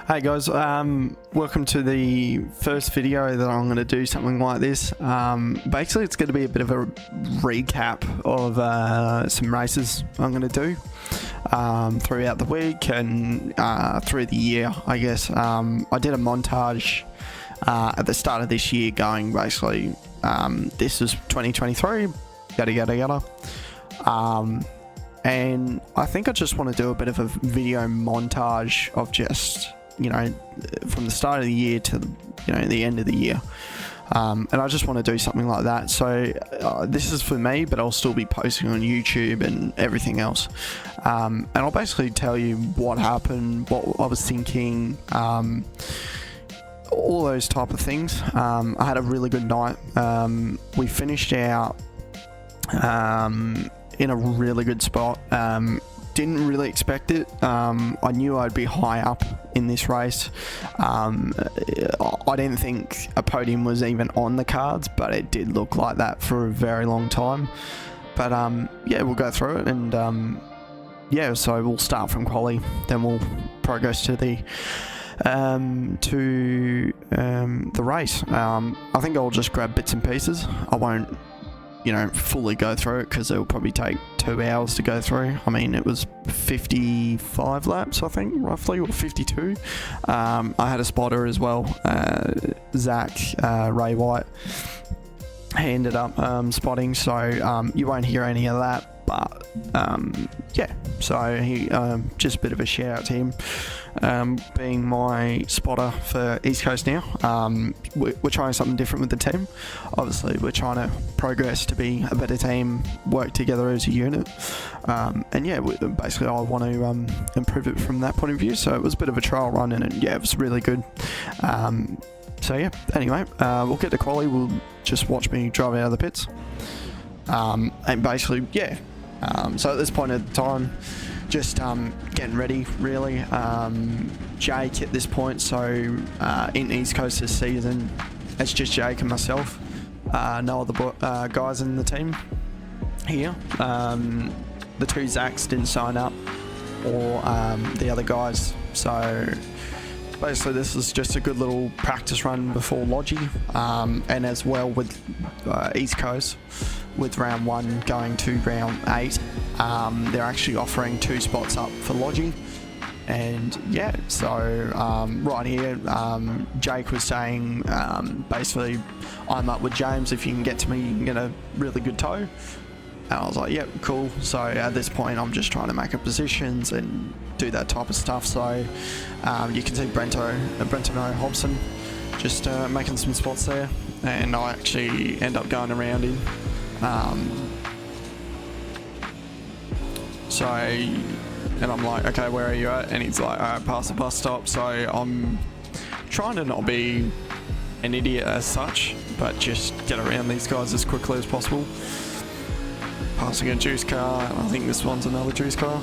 Hey guys, welcome to the first video that I'm going to do something like this. Basically it's going to be a bit of a recap of some races I'm going to do throughout the week and through the year, I guess. I did a montage at the start of this year going basically, this is 2023, yada yada yada. And I think I just want to do a bit of a video montage of just, you know, from the start of the year to the, you know, the end of the year. And I just want to do something like that. So this is for me, but I'll still be posting on YouTube and everything else. And I'll basically tell you what happened, what I was thinking, all those type of things. I had a really good night. We finished out in a really good spot. Didn't really expect it. I knew I'd be high up in this race. I didn't think a podium was even on the cards, but it did look like that for a very long time. But yeah, we'll go through it, and yeah, so we'll start from quali, then we'll progress to the race. I think I'll just grab bits and pieces. I won't, you know, fully go through it because it'll probably take 2 hours to go through. I mean, it was 55 laps, I think, roughly, or 52. I had a spotter as well, Zach, Ray White. He ended up spotting, so you won't hear any of that, but yeah, so he just a bit of a shout out to him, being my spotter for East Coast now. We're trying something different with the team. Obviously we're trying to progress to be a better team, work together as a unit, and yeah, basically I want to improve it from that point of view. So it was a bit of a trial run, and yeah, it was really good. So yeah, anyway, we'll get to quali. We'll just watch me drive out of the pits, and basically, yeah, so at this point at the time, just getting ready really. Jake at this point, so in East Coast this season, it's just Jake and myself, no other guys in the team here. The two Zachs didn't sign up, or the other guys, so basically this is just a good little practice run before Logie, and as well with East Coast, with round 1 going to round 8, they're actually offering 2 spots up for Logie. And yeah, so right here, Jake was saying basically, I'm up with James, if you can get to me you can get a really good tow. And I was like, yep, cool. So at this point I'm just trying to make up positions and do that type of stuff. So you can see Brento Hobson just making some spots there, and I actually end up going around him. So, and I'm like, okay, where are you at? And he's like, alright, past the bus stop. So I'm trying to not be an idiot as such, but just get around these guys as quickly as possible. Passing a juice car, I think this one's another juice car.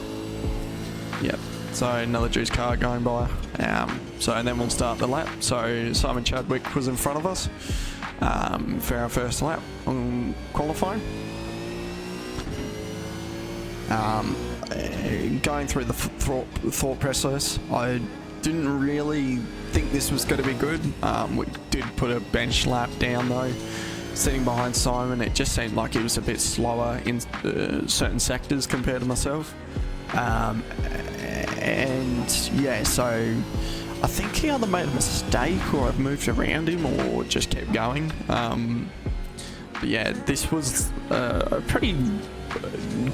Yep, so another juice car going by. So and then we'll start the lap. So Simon Chadwick was in front of us for our first lap on qualifying. Going through the thought process, I didn't really think this was going to be good. We did put a bench lap down though. Sitting behind Simon, it just seemed like he was a bit slower in certain sectors compared to myself. And yeah, so I think he either made a mistake or I've moved around him or just kept going. But yeah, this was a pretty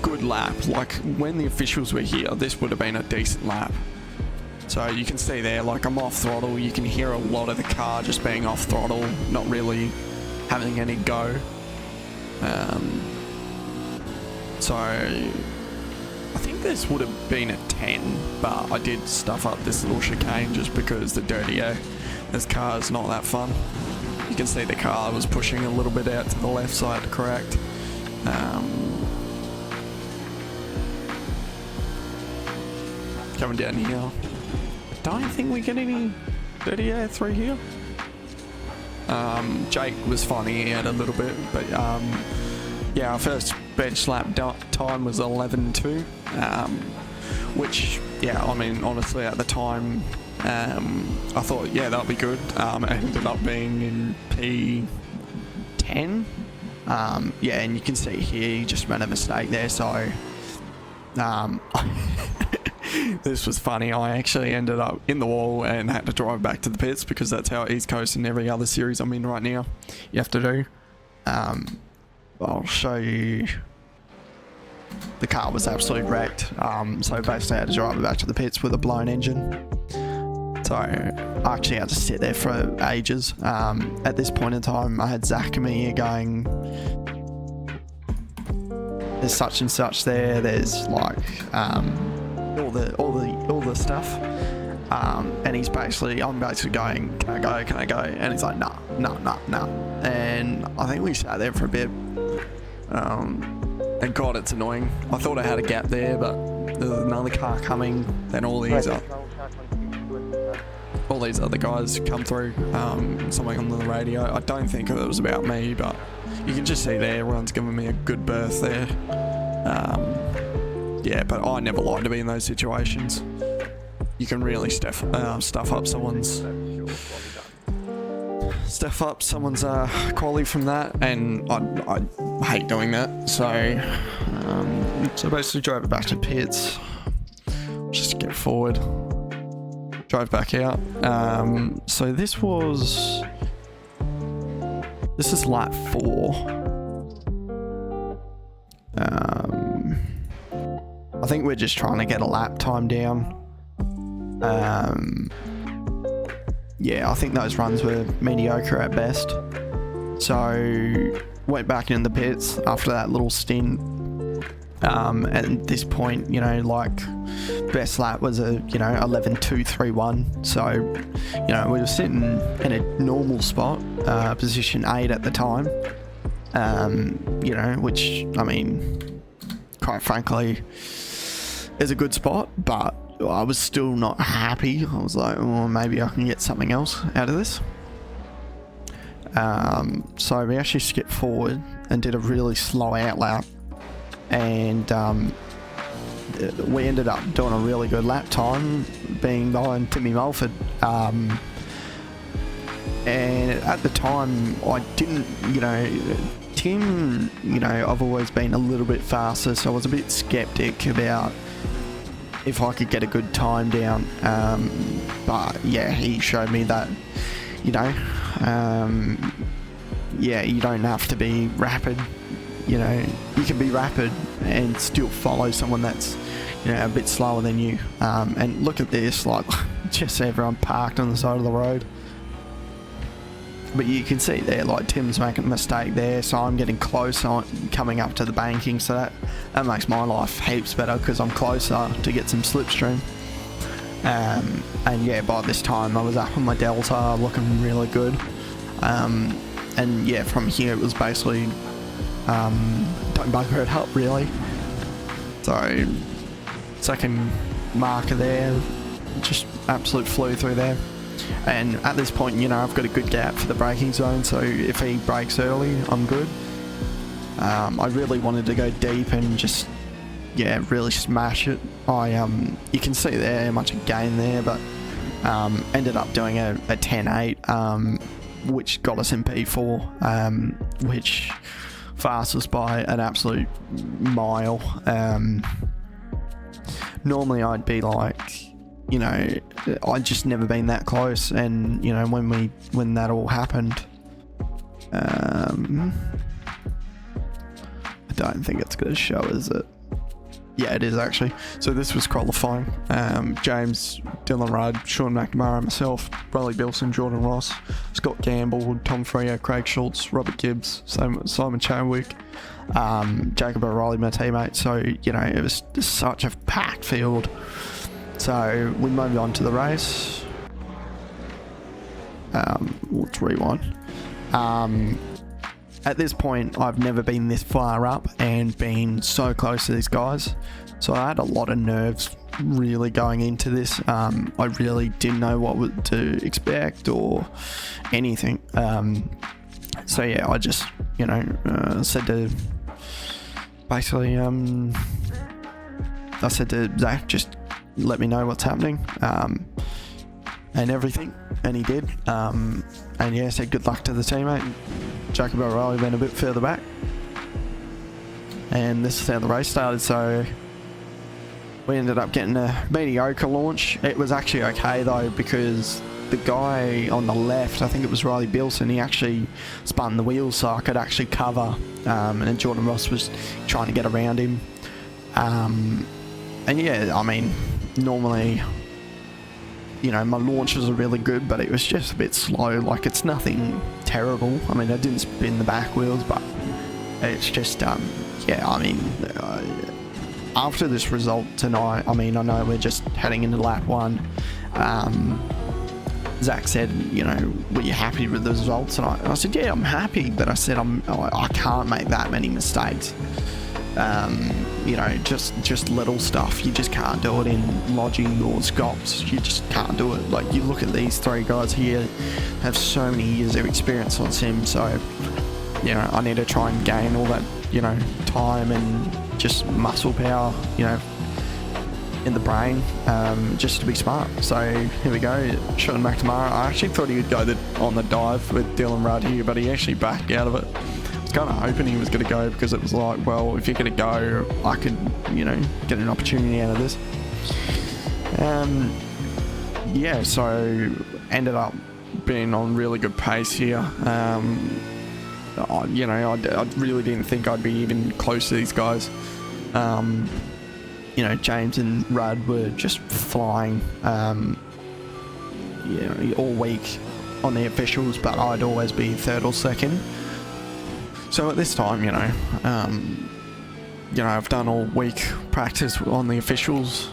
good lap. Like when the officials were here, this would have been a decent lap. So you can see there, like I'm off throttle, you can hear a lot of the car just being off throttle, not really having any go. So I think this would have been a 10, but I did stuff up this little chicane just because the dirty air, this car is not that fun. You can see the car was pushing a little bit out to the left side to correct. Coming down here, I don't think we get any dirty air through here. Jake was finding out a little bit, but yeah, our first bench lap time was 11.2, which, yeah, I mean, honestly, at the time, I thought, yeah, that'll be good. It ended up being in P10. Yeah, and you can see here, he just made a mistake there, so this was funny. I actually ended up in the wall and had to drive back to the pits because that's how East Coast and every other series I'm in right now you have to do. I'll show you. The car was absolutely wrecked, so basically I had to drive it back to the pits with a blown engine. So I actually had to sit there for ages. At this point in time, I had Zach and me here going, there's such and such there, there's like all the stuff, and he's basically, I'm basically going, can I go, and he's like, nah, and I think we sat there for a bit, and God, it's annoying. I thought I had a gap there, but there's another car coming, then all these other guys come through, something on the radio. I don't think it was about me, but you can just see there, everyone's giving me a good berth there. Yeah, but I never like to be in those situations. You can really stuff up someone's quality from that, and I hate doing that. So basically drove it back to pits, just get forward, drove back out. So this is lap 4. I think we're just trying to get a lap time down. Yeah, I think those runs were mediocre at best. So went back in the pits after that little stint. At this point, you know, like best lap was a 11.231. So, you know, we were sitting in a normal spot, position 8 at the time. You know, which, I mean, quite frankly, is a good spot, but I was still not happy. I was like, oh, maybe I can get something else out of this. So we actually skipped forward and did a really slow out lap, and we ended up doing a really good lap time, being behind Timmy Mulford. And at the time, I didn't, Tim, I've always been a little bit faster, so I was a bit skeptic about if I could get a good time down. But yeah, he showed me that, you don't have to be rapid. You can be rapid and still follow someone that's, a bit slower than you. And look at this, like, just everyone parked on the side of the road. But you can see there, like, Tim's making a mistake there, so I'm getting close on coming up to the banking, so that makes my life heaps better because I'm closer to get some slipstream. And yeah, by this time I was up on my delta, looking really good. And yeah, from here it was basically don't bugger it up really. So second marker there, just absolute flew through there. And at this point, I've got a good gap for the braking zone, so if he brakes early, I'm good. I really wanted to go deep and just, really smash it. You can see there how much I gained there, but ended up doing a 10.8, which got us in P4, which fast us by an absolute mile. Normally I'd be like, I'd just never been that close, and when that all happened, I don't think it's going to show, is it? Yeah, it is actually. So this was qualifying. James, Dylan Rudd, Sean McNamara, myself, Riley Bilson, Jordan Ross, Scott Gamble, Tom Freo, Craig Schultz, Robert Gibbs, Simon Chadwick, Jacob O'Reilly, my teammate. So, it was just such a packed field. So we moved on to the race. Let's rewind. At this point, I've never been this far up and been so close to these guys. So I had a lot of nerves really going into this. I really didn't know what to expect or anything. So yeah, I just, said to basically, I said to Zach, just let me know what's happening. and everything, and he did. And yeah, said good luck to the teammate. Jacob O'Reilly went a bit further back, and this is how the race started. So we ended up getting a mediocre launch. It was actually okay though, because the guy on the left, I think it was Riley Bilson, he actually spun the wheels so I could actually cover, and then Jordan Ross was trying to get around him. And yeah, I mean, normally, you know, my launches are really good, but it was just a bit slow. Like, it's nothing terrible. I mean, I didn't spin the back wheels, but it's just, yeah, I mean, after this result tonight, I mean, I know we're just heading into lap 1. Zach said, you know, were you happy with the results? And I said, yeah, I'm happy, but I said I can't make that many mistakes. You know, just little stuff. You just can't do it in Logi or Scops. You just can't do it. Like, you look at these 3 guys here, have so many years of experience on sim, so, you know, I need to try and gain all that, you know, time and just muscle power, you know, in the brain, just to be smart. So here we go, Sean McNamara. I actually thought he would go on the dive with Dylan Rudd here, but he actually backed out of it. I was kind of hoping he was going to go, because it was like, well, if you're going to go, I could, you know, get an opportunity out of this. Yeah, so ended up being on really good pace here. You know, I really didn't think I'd be even close to these guys. You know, James and Rudd were just flying, you know, all week on the officials, but I'd always be 3rd or 2nd. So at this time, you know, I've done all week practice on the officials,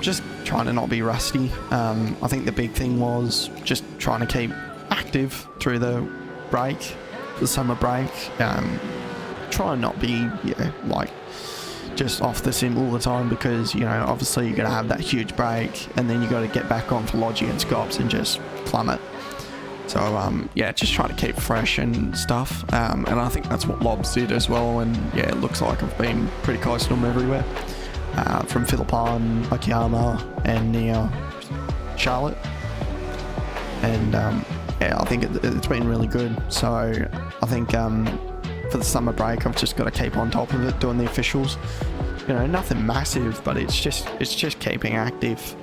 just trying to not be rusty. I think the big thing was just trying to keep active through the break, the summer break. Try and not be, yeah, like, just off the sim all the time, because, you know, obviously you're going to have that huge break, and then you got to get back on for Logi and Scops and just plummet. So yeah, just trying to keep fresh and stuff, and I think that's what Lobs did as well. And yeah, it looks like I've been pretty close to them everywhere, from Philippine, Akiyama, and now Charlotte. And yeah, I think it's been really good. So I think for the summer break, I've just got to keep on top of it, doing the officials. You know, nothing massive, but it's just keeping active.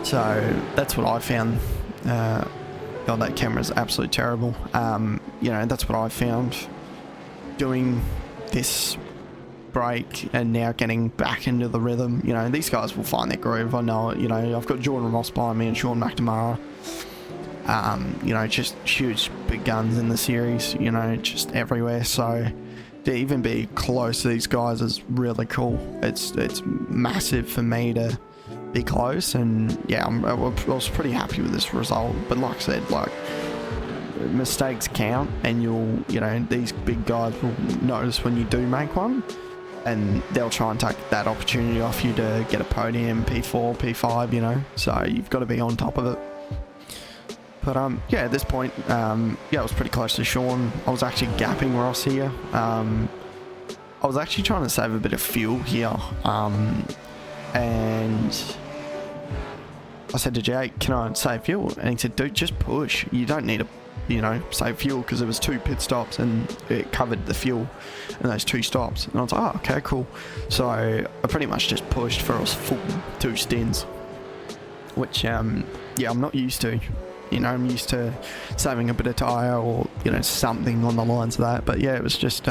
So that's what I found. God, that camera's absolutely terrible. You know, that's what I found doing this break and now getting back into the rhythm. You know, these guys will find their groove. I know it. You know, I've got Jordan Ross behind me and Sean McNamara. You know, just huge big guns in the series, you know, just everywhere. So to even be close to these guys is really cool. It's massive for me to be close, and yeah, I was pretty happy with this result. But like I said, like, mistakes count, and you know, these big guys will notice when you do make one, and they'll try and take that opportunity off you to get a podium, P4, P5, you know, so you've got to be on top of it. But yeah, at this point, yeah, I was pretty close to Sean. I was actually gapping Ross here. I was actually trying to save a bit of fuel here, and I said to Jake, can I save fuel? And he said, dude, just push. You don't need to, you know, save fuel, because there was 2 pit stops and it covered the fuel in those 2 stops. And I was like, oh, okay, cool. So I pretty much just pushed for a full 2 stints, which, yeah, I'm not used to. You know, I'm used to saving a bit of tyre, or, you know, something on the lines of that. But yeah, it was just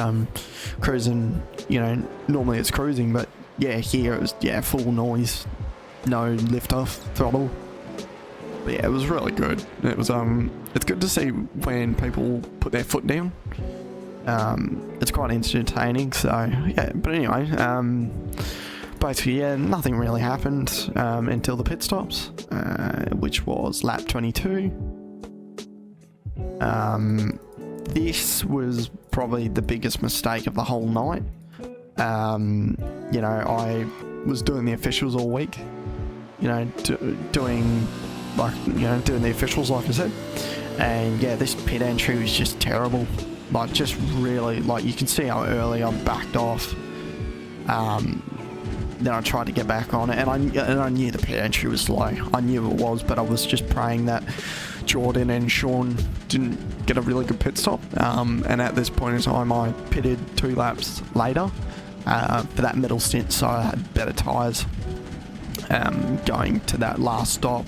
cruising. You know, normally it's cruising, but yeah, here it was, yeah, full noise, no lift off throttle. But yeah, it was really good. It was it's good to see when people put their foot down. It's quite entertaining. So yeah, but anyway, basically, yeah, nothing really happened until the pit stops, which was lap 22. This was probably the biggest mistake of the whole night. You know, I was doing the officials all week, you know, doing the officials, like I said. And yeah, this pit entry was just terrible. Like, just really, like, you can see how early I backed off. then I tried to get back on it, and I knew the pit entry was low. I knew it was, but I was just praying that Jordan and Sean didn't get a really good pit stop. And at this point in time, I pitted 2 laps later for that middle stint, so I had better tyres going to that last stop.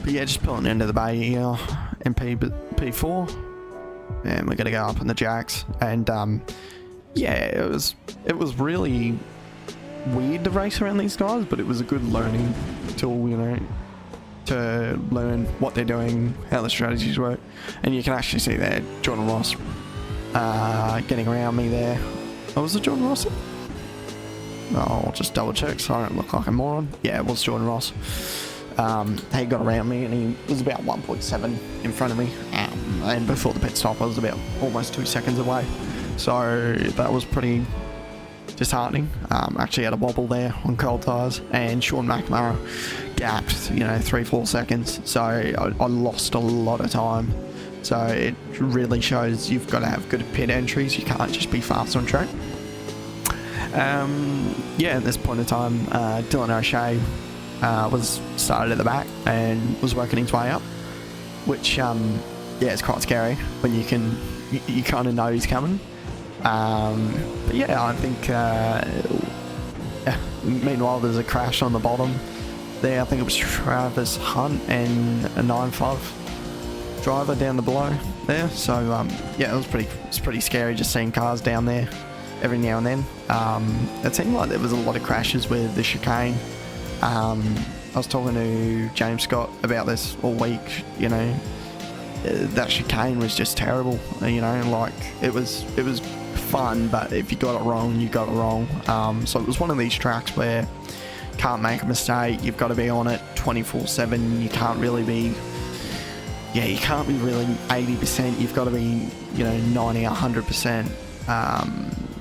But yeah, just pulling into the bay here, P4, and we're gonna go up in the jacks. And yeah, it was really weird to race around these guys, but it was a good learning tool, you know, to learn what they're doing, how the strategies work. And you can actually see there Jordan Ross getting around me there. Oh, was it Jordan Ross? Oh, I'll just double check so I don't look like a moron. Yeah, it was Jordan Ross. He got around me and he was about 1.7 in front of me. And before the pit stop, I was about almost 2 seconds away. So that was pretty disheartening. Actually had a wobble there on cold tyres, and Sean McNamara gapped, you know, 3-4 seconds. So I lost a lot of time. So it really shows you've got to have good pit entries. You can't just be fast on track. Yeah, at this point in time, Dylan O'Shea was started at the back and was working his way up, which yeah, it's quite scary when you kind of know he's coming. But yeah, I think meanwhile there's a crash on the bottom there. I think it was Travis Hunt and a 9.5 driver down the below there. So yeah, it was pretty scary just seeing cars down there every now and then. It seemed like there was a lot of crashes with the chicane. I was talking to James Scott about this all week. You know, that chicane was just terrible. You know, like it was fun, but if you got it wrong, you got it wrong. So it was one of these tracks where you can't make a mistake. You've got to be on it 24/7. You can't really be, you can't be really 80%. You've got to be, you know, 90, 100%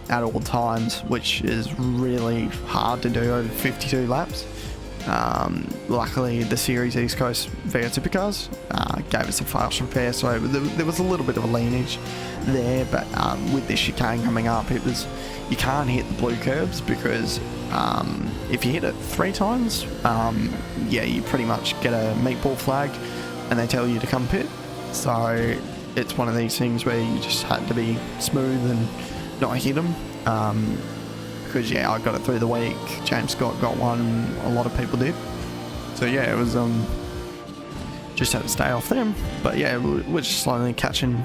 at all times, which is really hard to do over 52 laps. Luckily, the Series East Coast v8 supercars gave us a fast repair, so there was a little bit of a leanage there. But with this chicane coming up, you can't hit the blue curbs because if you hit it 3 times, yeah, you pretty much get a meatball flag, and they tell you to come pit. So it's one of these things where you just had to be smooth and not hit them. Because yeah, I got it through the week. James Scott got one. A lot of people did. So yeah, it was just had to stay off them. But yeah, we're just slowly catching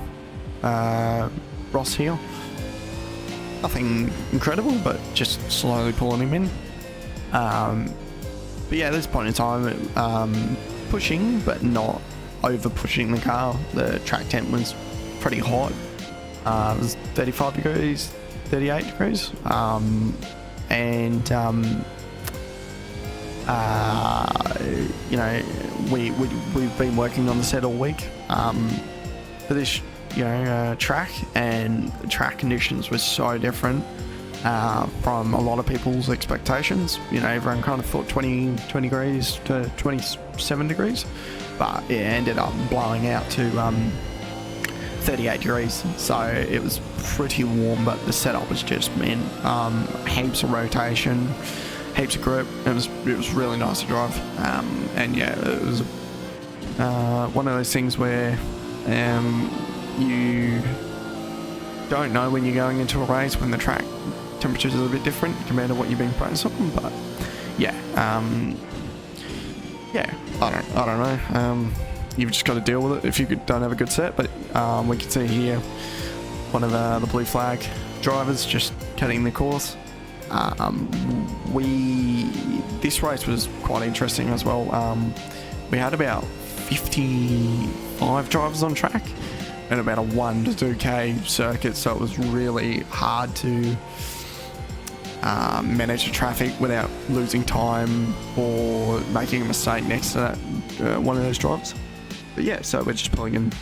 Ross here. Nothing incredible, but just slowly pulling him in. But yeah, at this point in time, pushing but not over pushing the car. The track temp was pretty hot. It was 35 degrees. 38 degrees, and you know, we've been working on the set all week for this, you know, track, and the track conditions were so different from a lot of people's expectations. You know, everyone kind of thought 20 degrees to 27 degrees, but it ended up blowing out to 38 degrees, so it was pretty warm, but the setup was just heaps of rotation, heaps of grip. It was really nice to drive, and yeah, it was one of those things where you don't know when you're going into a race when the track temperatures are a bit different compared to what you've been practicing on. But yeah, yeah, I don't know. You've just got to deal with it if you don't have a good set. But we can see here one of the blue flag drivers just cutting the course. This race was quite interesting as well. We had about 55 drivers on track and about a 1 to 2k circuit, so it was really hard to manage the traffic without losing time or making a mistake next to that one of those drivers. But yeah, so we're just pulling in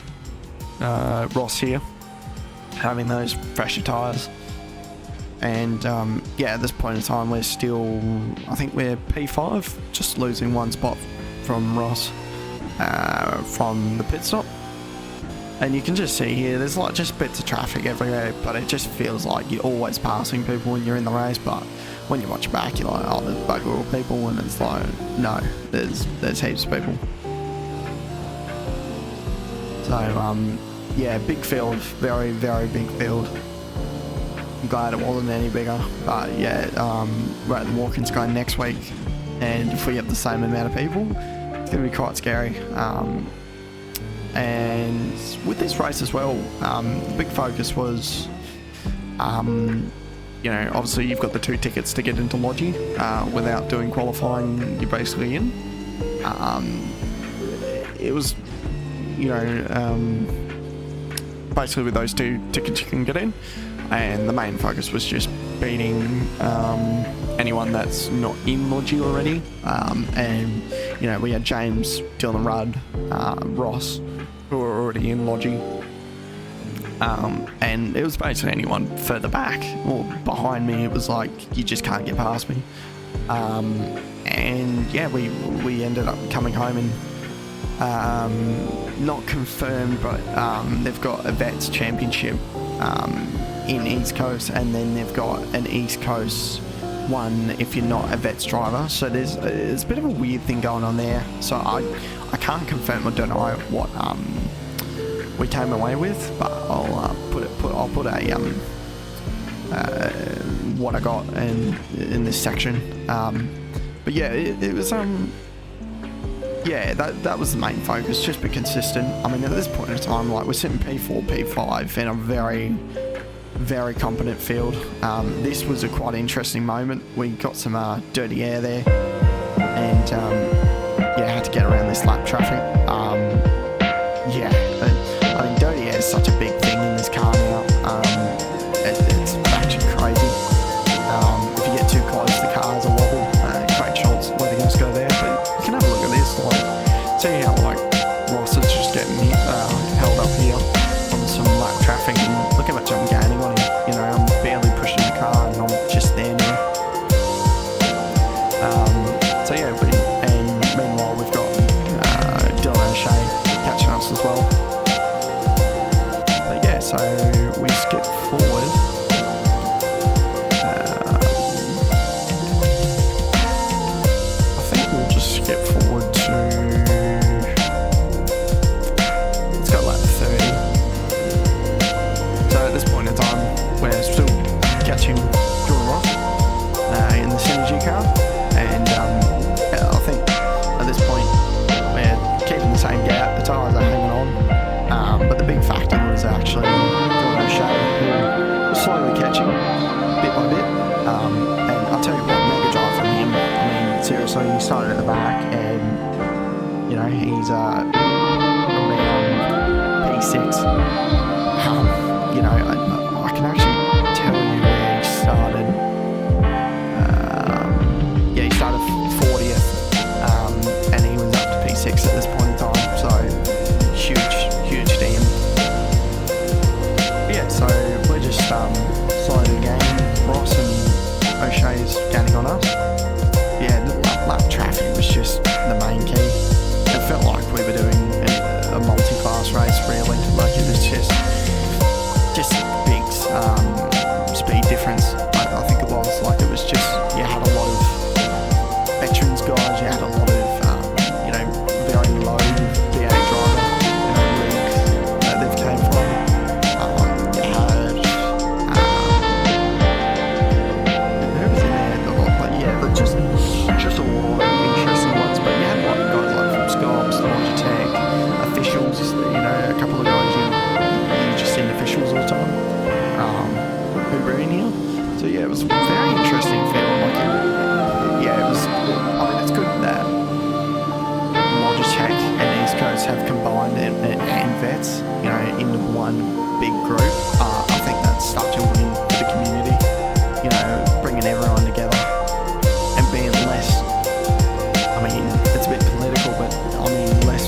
Ross here, having those fresher tyres. And yeah, at this point in time, we're still, I think we're P5, just losing 1 spot from Ross from the pit stop. And you can just see here, there's like just bits of traffic everywhere, but it just feels like you're always passing people when you're in the race. But when you watch back, you're like, oh, there's bugger all people, and it's like, no, there's heaps of people. So yeah, big field, very, very big field. I'm glad it wasn't any bigger, but yeah, we're at the walk-ins going next week, and if we get the same amount of people, it's going to be quite scary. And with this race as well, the big focus was, you know, obviously you've got the 2 tickets to get into Logie. Without doing qualifying, you're basically in. It was, you know, basically with those 2 tickets you can get in, and the main focus was just beating anyone that's not in Logie already. And, you know, we had James, Dylan Rudd, Ross, who were already in Logie. And it was basically anyone further back or behind me. It was like, you just can't get past me. And yeah, we ended up coming home and not confirmed, but they've got a Vets Championship in East Coast, and then they've got an East Coast one if you're not a Vets driver. So there's a bit of a weird thing going on there. So I can't confirm or deny what we came away with, but I'll put a what I got in this section. But yeah, it was yeah, that was the main focus, just be consistent. I mean, at this point in time, like, we're sitting P4, P5 in a very, very competent field. This was a quite interesting moment. We got some dirty air there, and yeah, had to get around this lap traffic. Yeah, I mean, dirty air is such a big thing in this car now. It's actually crazy. If you get too close, the cars will wobble. Great shots letting us go there, but you can have a look at this. Like, see how like Ross is just getting held up here on some lap traffic, and look how much I'm gaining on him. You know, I'm barely pushing the car, and I'm just there now. So yeah, and meanwhile we've got Dylan O'Shea catching us as well. But yeah, so we skip forward. I think we'll just skip forward to, let's go lap 30. So at this point in time, we're still catching Jordan Ross in the Synergy car, and I think at this point we're keeping the same gap, the tyres are hanging on, but the big factor was actually Dylan O'Shea, who was slowly catching bit by bit, and I'll tell you what, mega drive from him. I mean, seriously, he started at the back, and you know, he's around P6. You know, I can actually tell you where he started. Yeah, he started 40th, and he was up to P6 at this point in time, so huge DM. Yeah, so we're just slowly gaining. Ross and O'Shea's gaining on us. Yeah, the lap traffic was just the main key. It felt like we were doing a multi-class race, really. Like, it was just big speed difference. I think it was. Like, it was just, you had a lot of veterans guys, you had a lot of you know, very low v8 driver, you know, leagues that they've came from. You had who was in there? But yeah, but just a lot of interesting ones. But you had like guys like from Scopes, Logitech, officials, you know, a couple of guys you just seen officials all the time, who were in here. So yeah, it was a very interesting field. Like, yeah, it was. I mean, it's good that Logitech and East Coast have combined and Vets, you know, into one big group. I think that's such a win for the community. You know, bringing everyone together and being less. I mean, it's a bit political, but I mean less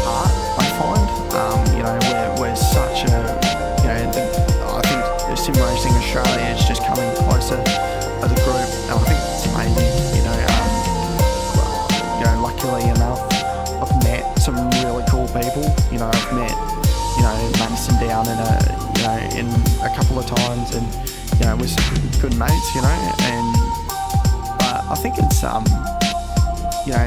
hard. I find, you know, we're such a, you know, I think the Sim Racing Australia is just coming closer as a group, and I think it's amazing. You know, luckily enough, I've met some really cool people. You know, I've met, you a couple of times, and you know, we're good mates, you know. And I think it's you know,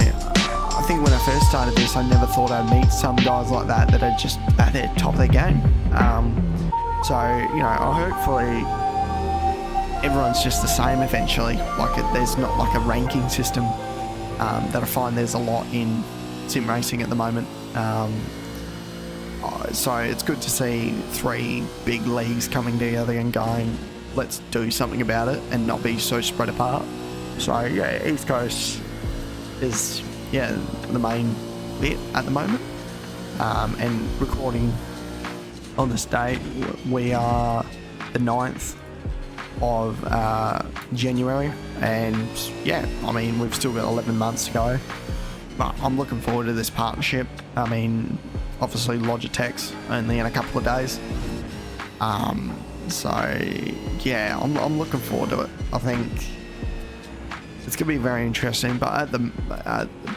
I think when I first started this, I never thought I'd meet some guys like that that are just at their top of their game. So you know, hopefully everyone's just the same eventually. Like there's not like a ranking system that I find there's a lot in sim racing at the moment. So it's good to see 3 big leagues coming together and going, let's do something about it and not be so spread apart. So yeah, East Coast is the main bit at the moment. And recording on this date, we are the 9th of January, and yeah, I mean, we've still got 11 months to go, but I'm looking forward to this partnership. I mean, obviously Logitech's only in a couple of days, so yeah, I'm looking forward to it. I think it's going to be very interesting, but at the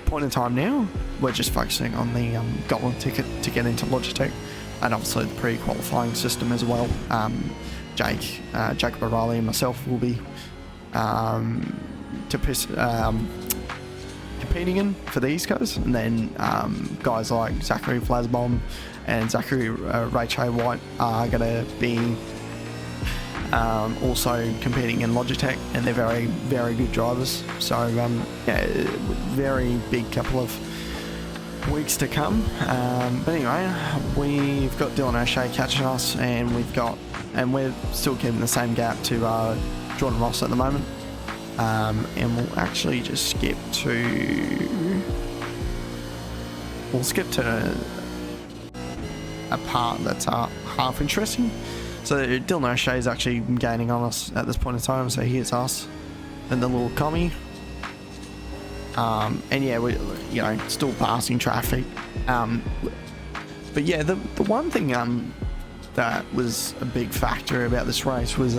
point in time now, we're just focusing on the golden ticket to get into Logitech, and obviously the pre-qualifying system as well. Jacob O'Reilly and myself will be competing in for the East Coast, and then guys like Zachary Flasbom and Zachary Ray White are going to be also competing in Logitech, and they're very, very good drivers. So yeah, very big couple of weeks to come. But anyway, we've got Dylan O'Shea catching us, and we're still keeping the same gap to Jordan Ross at the moment. And we'll actually just skip to a part that's half interesting. So Dylan O'Shea is actually gaining on us at this point in time. So here's us and the little commie. And yeah, we still passing traffic. But yeah, the one thing that was a big factor about this race was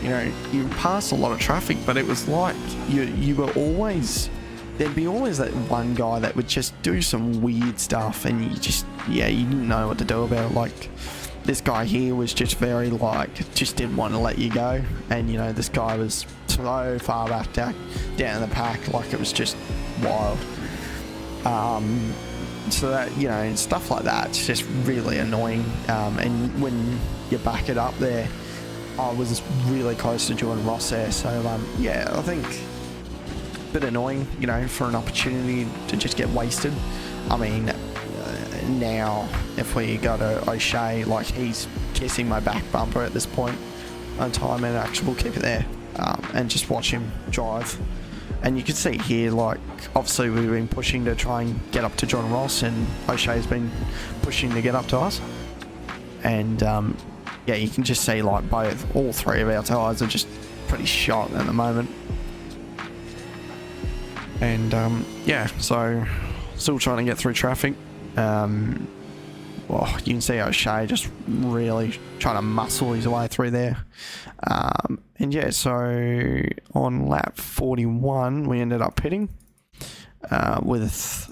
you passed a lot of traffic, but it was like you were always, there'd be always that one guy that would just do some weird stuff, and you didn't know what to do about it. Like this guy here was just very just didn't want to let you go, and this guy was so far back down in the pack, like it was just wild. So that stuff like that, it's just really annoying. And when you back it up there, I was really close to Jordan Ross there, so yeah, I think a bit annoying, for an opportunity to just get wasted. I mean, now if we go to O'Shea, like he's kissing my back bumper at this point on time, and actually we'll keep it there and just watch him drive. And you can see here, like, obviously we've been pushing to try and get up to Jordan Ross, and O'Shea's been pushing to get up to us. And yeah, you can just see like all 3 of our tyres are just pretty shot at the moment. And yeah, so still trying to get through traffic. Well, you can see O'Shea just really trying to muscle his way through there. And yeah, so on lap 41, we ended up pitting with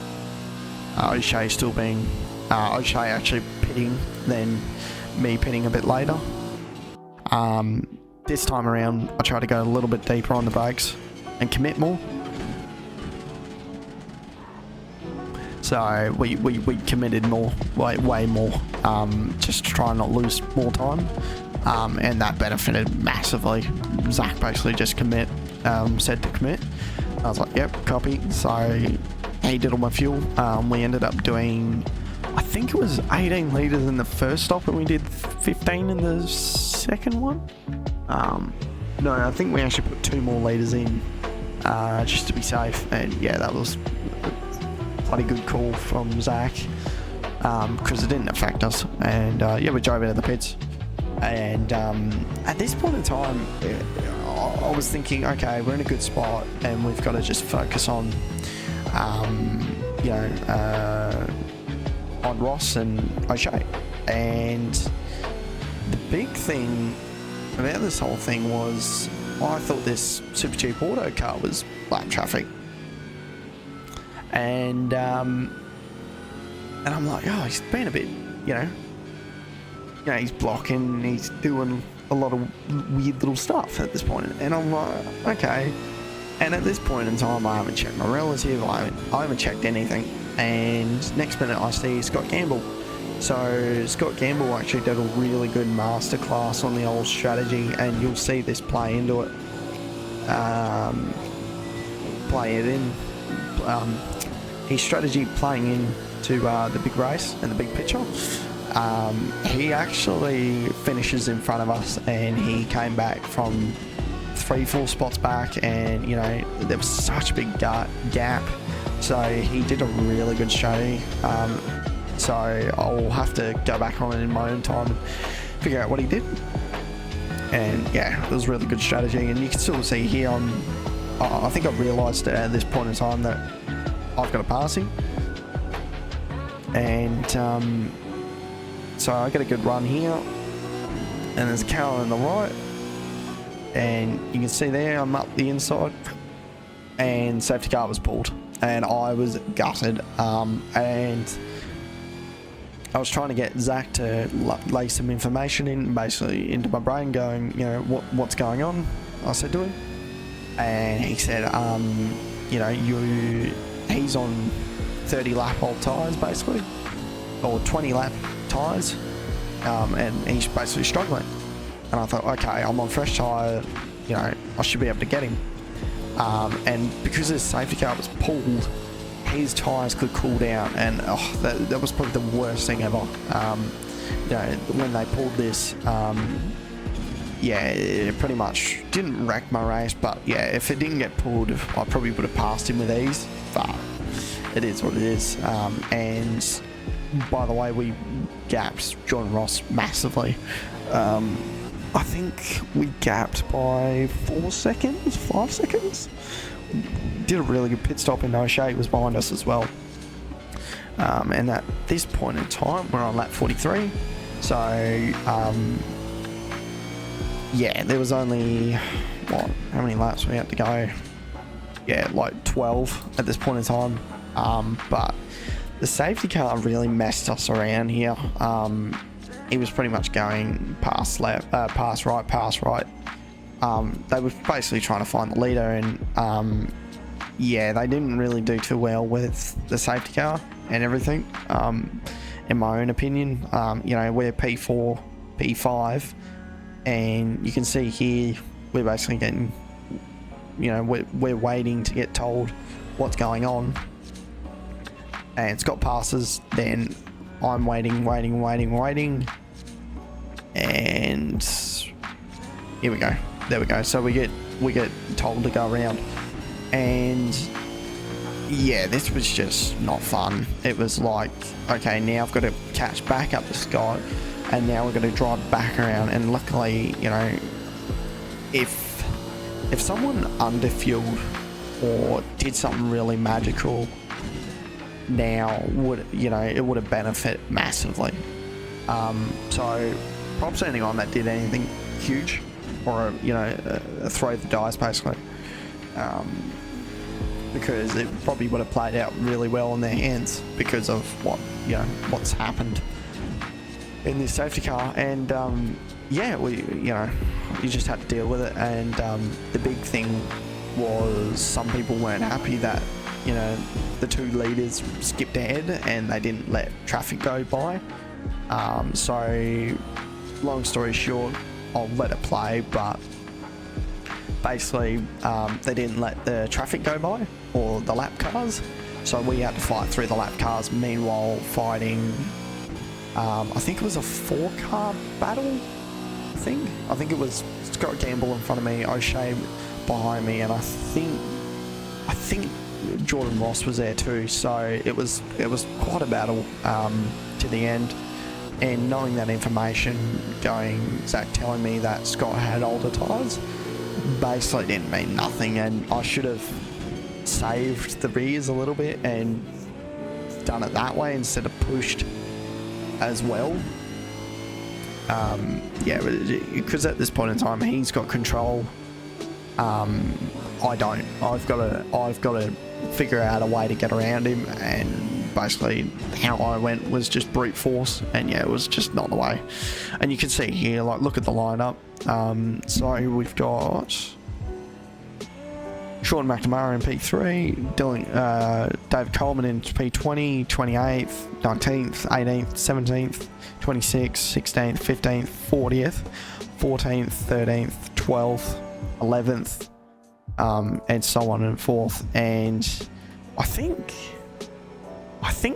O'Shea still being O'Shea actually pitting, then me pitting a bit later. This time around, I tried to go a little bit deeper on the brakes and commit more. So we committed more, way more, just to try and not lose more time, and that benefited massively. Zach basically just said to commit. I was like, yep, copy. So he did all my fuel. We ended up doing, I think it was 18 litres in the first stop, and we did 15 in the second one. No, I think we actually put 2 more litres in, just to be safe. And yeah, that was a good call from Zach, because it didn't affect us. And yeah, we drove out of the pits. And at this point in time, I was thinking, okay, we're in a good spot, and we've got to just focus on, on Ross and O'Shea. And the big thing about this whole thing was, I thought this super cheap auto car was black traffic. And I'm like, oh, he's been a bit, you know, he's blocking, he's doing a lot of weird little stuff at this point. And I'm like, okay. And at this point in time, I haven't checked my relative, I haven't checked anything. And next minute I see Scott Gamble. So Scott Gamble actually did a really good masterclass on the old strategy, and you'll see this play into it. His strategy playing into the big race and the big picture. He actually finishes in front of us, and he came back from 3-4 spots back, and you know, there was such a big gap. So he did a really good strategy. So I'll have to go back on it in my own time and figure out what he did. And yeah, it was a really good strategy. And you can still see here I think I've realised at this point in time that I've got a passing. And so I get a good run here. And there's a Carol on the right. And you can see there I'm up the inside. And safety car was pulled. And I was gutted. And I was trying to get Zach to lay some information in, basically into my brain, going, you know, what's going on? I said to him, and he said, you know, he's on 30 lap old tyres basically, or 20 lap tyres, and he's basically struggling. And I thought, okay, I'm on fresh tyre, you know, I should be able to get him. And because his safety car was pulled, his tyres could cool down, and that was probably the worst thing ever. You know, when they pulled this, yeah, it pretty much didn't wreck my race, but yeah, if it didn't get pulled, I probably would have passed him with ease, but it is what it is. And by the way, we gapped Jordan Ross massively. I think we gapped by 4 seconds, 5 seconds. Did a really good pit stop, and O'Shea was behind us as well. And at this point in time, we're on lap 43. So, yeah, there was only, how many laps we had to go? Yeah, like 12 at this point in time. But the safety car really messed us around here. He was pretty much going pass left, pass right. They were basically trying to find the leader, and yeah, they didn't really do too well with the safety car and everything, in my own opinion. You know, we're P4, P5, and you can see here we're basically getting, you know, we're waiting to get told what's going on, and Scott passes, then I'm waiting, and here we go. There we go. So we get told to go around, and yeah, this was just not fun. It was like, okay, now I've got to catch back up to Scott, and now we're going to drive back around. And luckily, you know, if someone underfueled or did something really magical, now would, you know, it would have benefited massively. So props to anyone that did anything huge, or you know, throw the dice basically, because it probably would have played out really well in their hands because of what's happened in this safety car. And yeah, you just had to deal with it. And the big thing was some people weren't happy that, you know, the two leaders skipped ahead and they didn't let traffic go by. So long story short, I'll let it play, but basically they didn't let the traffic go by, or the lap cars, so we had to fight through the lap cars, meanwhile fighting I think it was a 4-car battle. I think it was Scott Gamble in front of me, O'Shea behind me, and I think Jordan Ross was there too. So it was quite a battle to the end. And knowing that information, Zach telling me that Scott had older tyres, basically didn't mean nothing, and I should have saved the rears a little bit and done it that way instead of pushed as well. Yeah, because at this point in time he's got control. I don't. I've got to figure out a way to get around him, and basically how I went was just brute force, and yeah, it was just not the way. And you can see here, like, look at the lineup. So we've got Sean McNamara in P3, David Coleman in P20, 28th, 19th, 18th, 17th, 26th, 16th, 15th, 40th, 14th, 13th, 12th, 11th, and so on and forth. And I think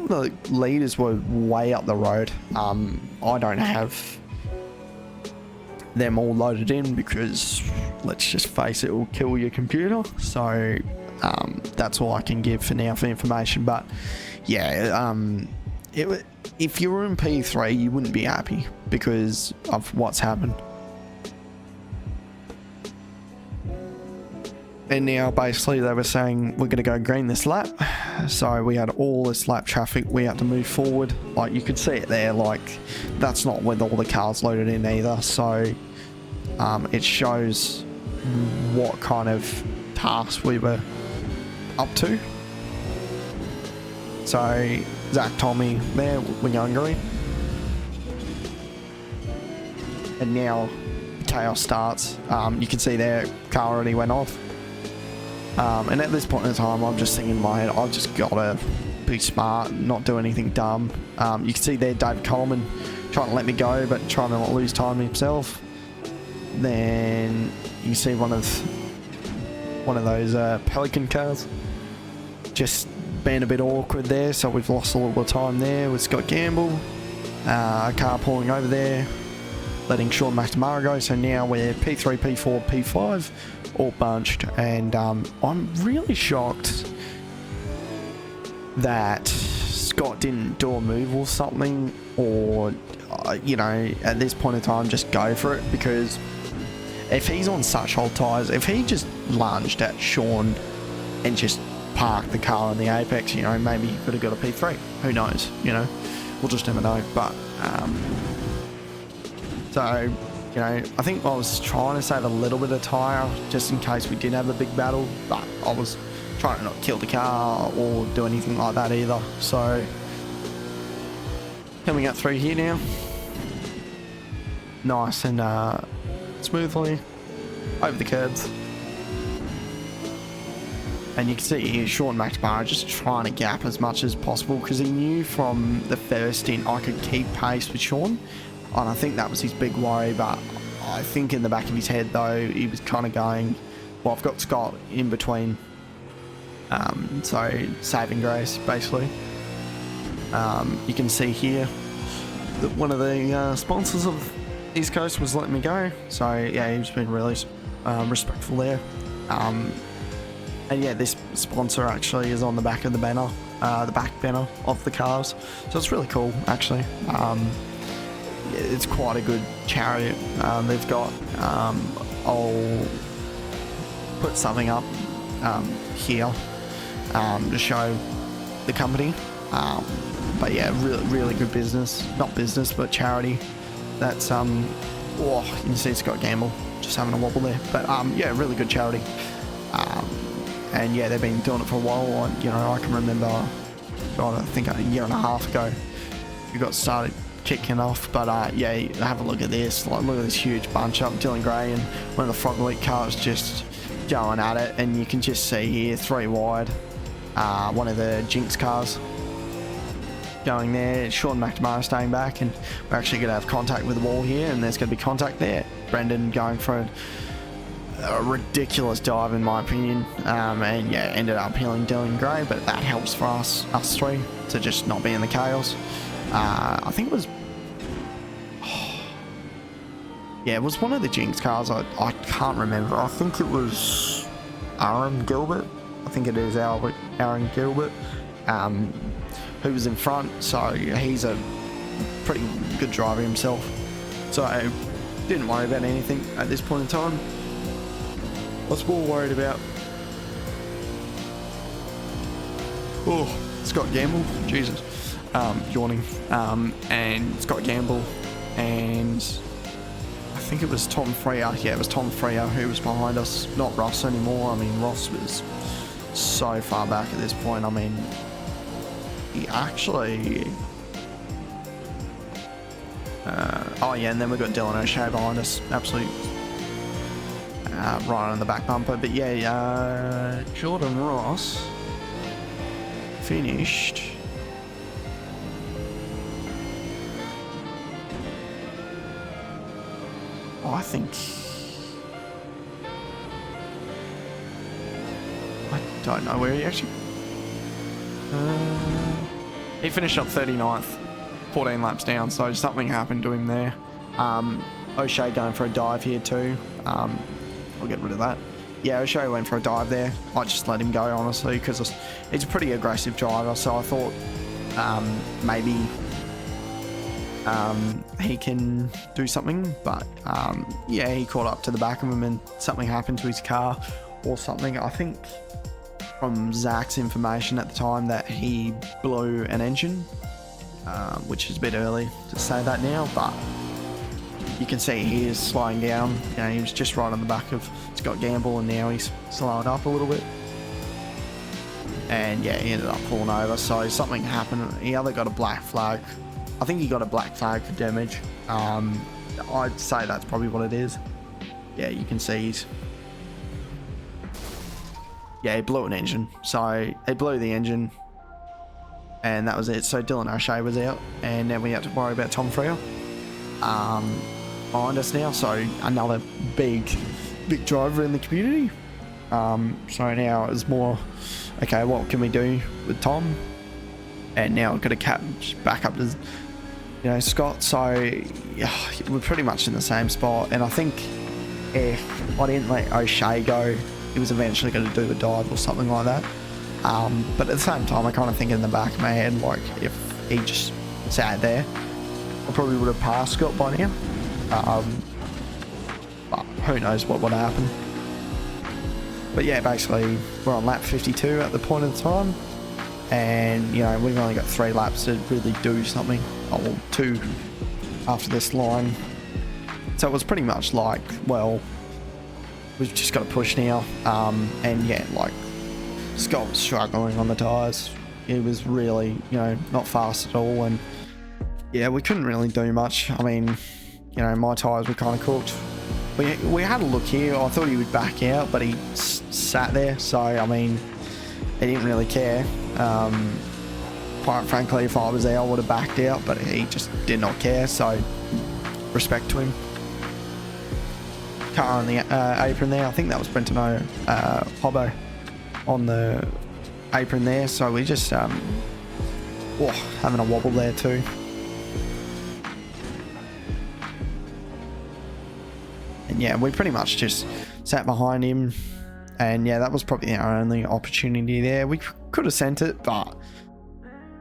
the leaders were way up the road. I don't have them all loaded in because, let's just face it, will kill your computer. So that's all I can give for now for information. But yeah, if you were in P3, you wouldn't be happy because of what's happened. And now basically they were saying we're going to go green this lap. So we had all this lap traffic. We had to move forward. Like, you could see it there. Like, that's not with all the cars loaded in either. So it shows what kind of task we were up to. So Zach told me there, we're going green. And now chaos starts. You can see there, car already went off. And at this point in time, I'm just thinking in my head, I've just got to be smart, not do anything dumb. You can see there David Coleman trying to let me go, but trying to not lose time himself. Then you can see one of those Pelican cars just being a bit awkward there, so we've lost a little bit of time there with Scott Gamble. A car pulling over there, letting Sean McNamara go. So now we're P3, P4, P5, all bunched, and I'm really shocked that Scott didn't do a move or something, or at this point in time, just go for it, because if he's on such old tyres, if he just lunged at Sean and just parked the car on the apex, maybe he could have got a P3. Who knows? We'll just never know. But so I think I was trying to save a little bit of tyre just in case we did have a big battle, but I was trying to not kill the car or do anything like that either. So coming up through here now, nice and smoothly over the curbs. And you can see here Sean McNamara just trying to gap as much as possible, because he knew from the first stint I could keep pace with Sean, and I think that was his big worry. But I think in the back of his head though, he was kind of going, well, I've got Scott in between, so saving grace basically. You can see here that one of the sponsors of East Coast was letting me go, so yeah, he's been really respectful there. And yeah, this sponsor actually is on the back of the banner, the back banner of the cars, so it's really cool actually. It's quite a good charity they've got. I'll put something up here to show the company, but yeah, really good business, not business but charity. That's you can see Scott Gamble just having a wobble there, but yeah, really good charity. And yeah, they've been doing it for a while. I can remember, I think a year and a half ago, you got started kicking off. But yeah, have a look at this. Like, look at this huge bunch up. Dylan Gray and one of the Frog Elite cars just going at it, and you can just see here 3 wide. One of the Jinx cars going there. Sean McNamara staying back, and we're actually going to have contact with the wall here, and there's going to be contact there. Brendan going for a ridiculous dive in my opinion, and yeah, ended up healing Dylan Gray, but that helps for us three to just not be in the chaos. I think it was yeah, it was one of the Jinx cars. I can't remember. I think it was Aaron Gilbert. I think it is Aaron Gilbert, who was in front, so he's a pretty good driver himself, so I didn't worry about anything at this point in time. I was more worried about Scott Gamble, Jesus, yawning, and Scott Gamble, and I think it was Tom Freya. Yeah, it was Tom Freya who was behind us, not Ross anymore. I mean, Ross was so far back at this point. I mean, he actually... oh yeah, and then we've got Dylan O'Shea behind us. Absolute right on the back bumper. But yeah, Jordan Ross finished... Oh, I think... I don't know where he actually... he finished up 39th, 14 laps down, so something happened to him there. O'Shea going for a dive here too. I'll get rid of that. Yeah, O'Shea went for a dive there. I just let him go, honestly, because he's a pretty aggressive driver, so I thought maybe he can do something, but yeah, he caught up to the back of him and something happened to his car or something. I think from Zach's information at the time that he blew an engine, which is a bit early to say that now, but you can see he is slowing down. You know, he was just right on the back of Scott Gamble, and now he's slowing up a little bit. And yeah, he ended up pulling over, so something happened. He either got a black flag. I think he got a black flag for damage. I'd say that's probably what it is. Yeah, you can see he's... Yeah, he blew an engine. So he blew the engine, and that was it. So Dylan O'Shea was out, and then we had to worry about Tom Freer behind us now. So another big driver in the community. So now it's more, okay, what can we do with Tom? And now I've got to catch back up to, you know, Scott. So yeah, we're pretty much in the same spot. And I think if I didn't let O'Shea go, he was eventually going to do a dive or something like that. But at the same time, I kind of think in the back of my head, like, if he just sat there, I probably would have passed Scott by now. But who knows what would happen. But yeah, basically, we're on lap 52 at the point of the time. And, you know, we've only got 3 laps to really do something. Oh, well, 2 after this line. So it was pretty much like, well, we've just got to push now. And yeah, like, Scott was struggling on the tyres. He was really, you know, not fast at all. And yeah, we couldn't really do much. I mean, you know, my tyres were kind of cooked. We had a look here. I thought he would back out, but he sat there. So, I mean, he didn't really care. Quite frankly, if I was there, I would have backed out, but he just did not care. So, respect to him. Car on the apron there. I think that was Brentano Hobbo on the apron there. So we just having a wobble there too. And yeah, we pretty much just sat behind him, and yeah, that was probably our only opportunity there. We could have sent it, but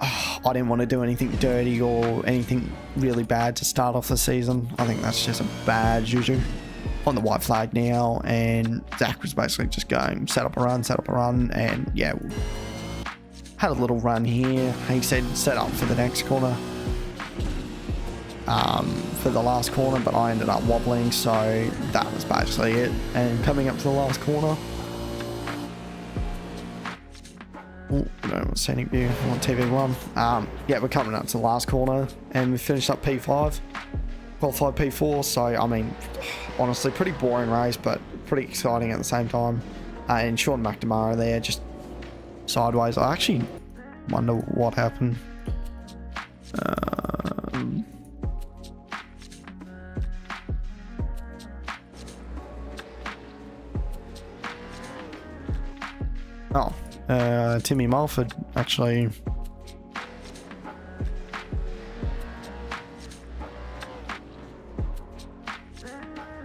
I didn't want to do anything dirty or anything really bad to start off the season. I think that's just a bad juju. On the white flag now, and Zach was basically just going set up a run, and yeah, had a little run here. He said set up for the next corner, for the last corner, but I ended up wobbling, so that was basically it. And coming up to the last corner, no scenic view on TV1. Yeah, we're coming up to the last corner, and we finished up P5, qualified P4. So I mean, honestly, pretty boring race, but pretty exciting at the same time. And Sean McNamara there, just sideways. I actually wonder what happened. Timmy Mulford actually. I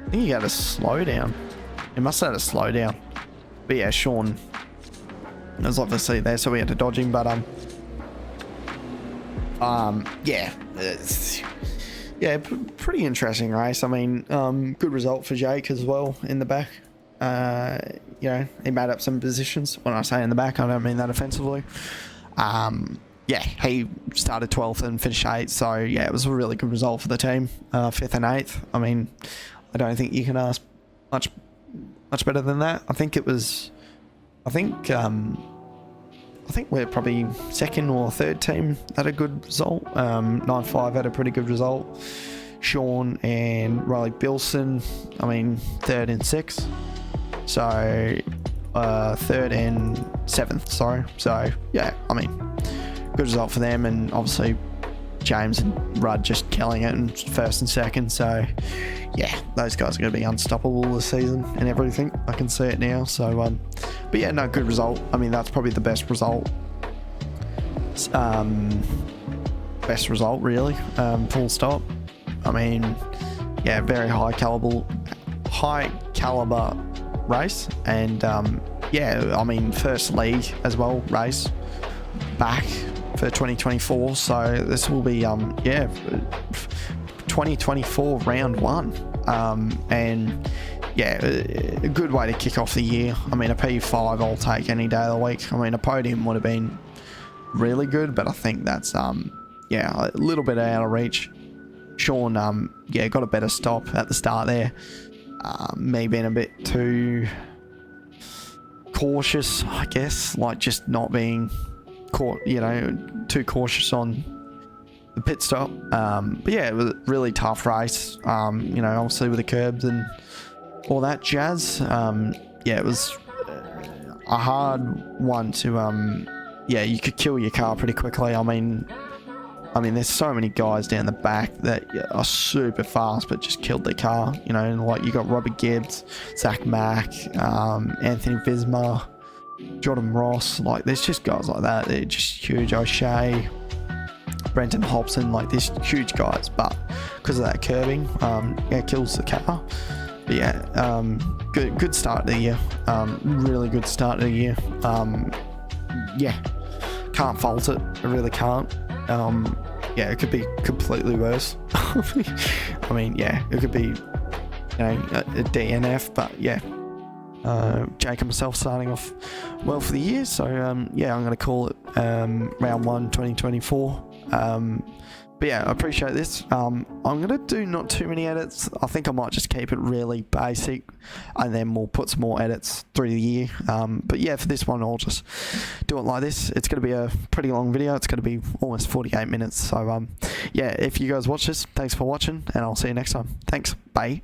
think he had a slowdown. He must have had a slowdown. But yeah, Sean was obviously there, so we had to dodge him. But yeah, yeah, pretty interesting race. I mean, good result for Jake as well in the back. You know, he made up some positions. When I say in the back, I don't mean that offensively. Yeah, he started 12th and finished 8th. So yeah, it was a really good result for the team. 5th and 8th. I mean, I don't think you can ask much better than that. I think I think we're probably second or third team at a good result. 9-5 had a pretty good result. Sean and Riley Bilson, I mean, 3rd and 6th. So, 3rd and 7th, sorry. So, yeah, I mean, good result for them. And obviously, James and Rudd just killing it in 1st and 2nd. So, yeah, those guys are going to be unstoppable this season and everything. I can see it now. So, but yeah, no, good result. I mean, that's probably the best result. Best result, really. Full stop. I mean, yeah, very high caliber race, and yeah, I mean, first league as well race back for 2024. So this will be yeah, 2024 round 1, and yeah, a good way to kick off the year. I mean, a P5 I'll take any day of the week. I mean, a podium would have been really good, but I think that's yeah, a little bit out of reach. Sean, yeah, got a better stop at the start there. Me being a bit too cautious, I guess, like just not being caught, you know, too cautious on the pit stop. But yeah, it was a really tough race, you know, obviously with the curbs and all that jazz. Yeah, it was a hard one to, yeah, you could kill your car pretty quickly. I mean, there's so many guys down the back that are super fast, but just killed their car. You know, like you got Robert Gibbs, Zach Mack, Anthony Visma, Jordan Ross. Like, there's just guys like that. They're just huge. O'Shea, Brenton Hobson, like these huge guys. But because of that curbing, yeah, kills the car. But yeah, good start of the year. Really good start of the year. Yeah, can't fault it. I really can't. Yeah, it could be completely worse. I mean, yeah, it could be, you know, a DNF, but yeah, Jake himself starting off well for the year. So, yeah, I'm going to call it round 1 2024. But yeah, I appreciate this. I'm going to do not too many edits. I think I might just keep it really basic, and then we'll put some more edits through the year. But yeah, for this one, I'll just do it like this. It's going to be a pretty long video. It's going to be almost 48 minutes. So yeah, if you guys watch this, thanks for watching, and I'll see you next time. Thanks. Bye.